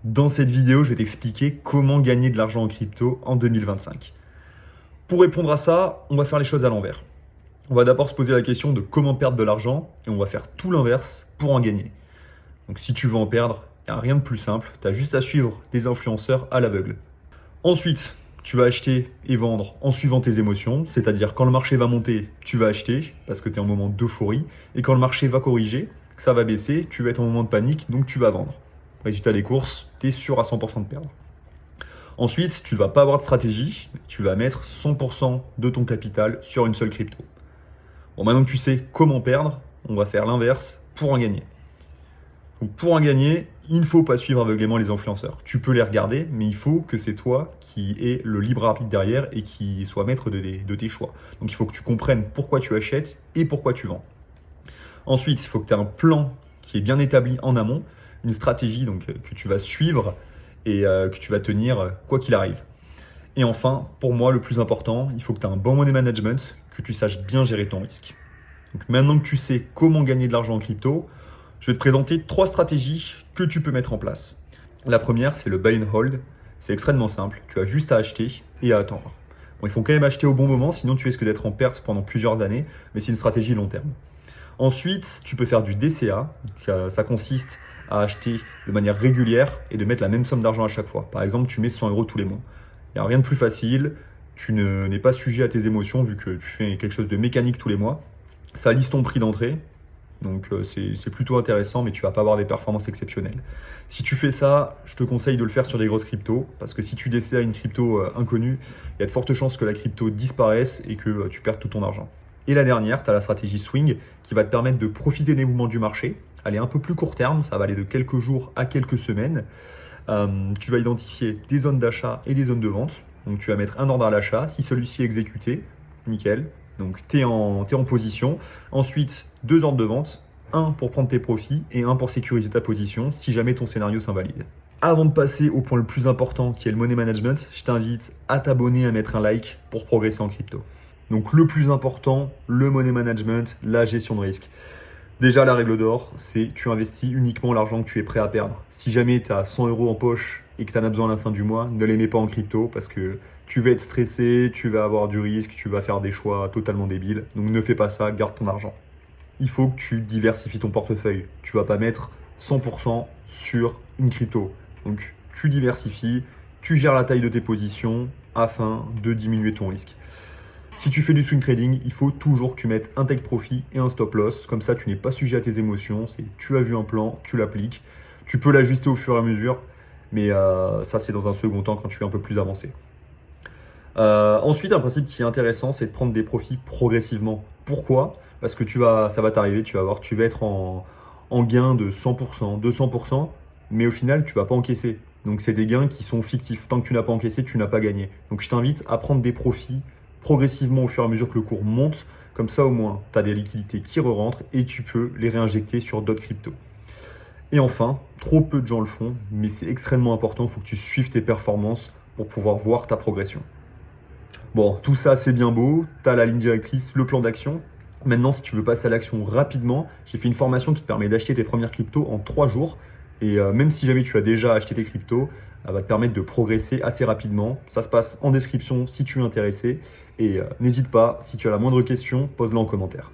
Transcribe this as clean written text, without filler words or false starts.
Dans cette vidéo, je vais t'expliquer comment gagner de l'argent en crypto en 2025. Pour répondre à ça, on va faire les choses à l'envers. On va d'abord se poser la question de comment perdre de l'argent et on va faire tout l'inverse pour en gagner. Donc si tu veux en perdre, il n'y a rien de plus simple, tu as juste à suivre des influenceurs à l'aveugle. Ensuite, tu vas acheter et vendre en suivant tes émotions, c'est-à-dire quand le marché va monter, tu vas acheter parce que tu es en moment d'euphorie, et quand le marché va corriger, que ça va baisser, tu vas être en moment de panique, donc tu vas vendre. Résultat des courses, tu es sûr à 100% de perdre. Ensuite, tu ne vas pas avoir de stratégie, tu vas mettre 100% de ton capital sur une seule crypto. Bon, maintenant que tu sais comment perdre, on va faire l'inverse pour en gagner. Donc pour en gagner, il ne faut pas suivre aveuglément les influenceurs. Tu peux les regarder, mais il faut que c'est toi qui aies le libre arbitre derrière et qui sois maître de tes choix. Donc il faut que tu comprennes pourquoi tu achètes et pourquoi tu vends. Ensuite, il faut que tu aies un plan qui est bien établi en amont, une stratégie donc, que tu vas suivre et que tu vas tenir quoi qu'il arrive. Et enfin, pour moi, le plus important, il faut que tu aies un bon money management, que tu saches bien gérer ton risque. Donc maintenant que tu sais comment gagner de l'argent en crypto, je vais te présenter 3 stratégies que tu peux mettre en place. La première, c'est le buy and hold. C'est extrêmement simple. Tu as juste à acheter et à attendre. Bon, il faut quand même acheter au bon moment, sinon tu risques d'être en perte pendant plusieurs années, mais c'est une stratégie long terme. Ensuite, tu peux faire du DCA. Ça consiste à acheter de manière régulière et de mettre la même somme d'argent à chaque fois. Par exemple, tu mets 100 euros tous les mois. Il n'y a rien de plus facile. Tu n'es pas sujet à tes émotions vu que tu fais quelque chose de mécanique tous les mois. Ça lisse ton prix d'entrée. Donc c'est plutôt intéressant, mais tu vas pas avoir des performances exceptionnelles. Si tu fais ça, je te conseille de le faire sur des grosses cryptos, parce que si tu DCA une crypto inconnue, il y a de fortes chances que la crypto disparaisse et que tu perdes tout ton argent. Et la dernière, tu as la stratégie swing qui va te permettre de profiter des mouvements du marché. Elle est un peu plus court terme, ça va aller de quelques jours à quelques semaines. Tu vas identifier des zones d'achat et des zones de vente. Donc tu vas mettre un ordre à l'achat. Si celui-ci est exécuté, nickel. Donc tu es en position. Ensuite, 2 ordres de vente. Un pour prendre tes profits et un pour sécuriser ta position si jamais ton scénario s'invalide. Avant de passer au point le plus important qui est le money management, je t'invite à t'abonner, à mettre un like pour progresser en crypto. Donc le plus important, le money management, la gestion de risque. Déjà, la règle d'or, c'est tu investis uniquement l'argent que tu es prêt à perdre. Si jamais tu as 100 euros en poche et que tu en as besoin à la fin du mois, ne les mets pas en crypto parce que tu vas être stressé, tu vas avoir du risque, tu vas faire des choix totalement débiles. Donc ne fais pas ça, garde ton argent. Il faut que tu diversifies ton portefeuille. Tu ne vas pas mettre 100% sur une crypto. Donc tu diversifies, tu gères la taille de tes positions afin de diminuer ton risque. Si tu fais du swing trading, il faut toujours que tu mettes un take profit et un stop loss. Comme ça, tu n'es pas sujet à tes émotions. Tu as vu un plan, tu l'appliques. Tu peux l'ajuster au fur et à mesure, mais ça, c'est dans un second temps quand tu es un peu plus avancé. Ensuite, un principe qui est intéressant, c'est de prendre des profits progressivement. Pourquoi? Parce que ça va t'arriver, tu vas voir, tu vas être en gain de 100%, 200%, mais au final, tu ne vas pas encaisser. Donc, c'est des gains qui sont fictifs. Tant que tu n'as pas encaissé, tu n'as pas gagné. Donc, je t'invite à prendre des profits progressivement au fur et à mesure que le cours monte. Comme ça, au moins, tu as des liquidités qui re-rentrent et tu peux les réinjecter sur d'autres cryptos. Et enfin, trop peu de gens le font, mais c'est extrêmement important. Il faut que tu suives tes performances pour pouvoir voir ta progression. Bon, tout ça, c'est bien beau. Tu as la ligne directrice, le plan d'action. Maintenant, si tu veux passer à l'action rapidement, j'ai fait une formation qui te permet d'acheter tes premières cryptos en 3 jours. Et même si jamais tu as déjà acheté tes cryptos, elle va te permettre de progresser assez rapidement. Ça se passe en description si tu es intéressé. Et n'hésite pas, si tu as la moindre question, pose-la en commentaire.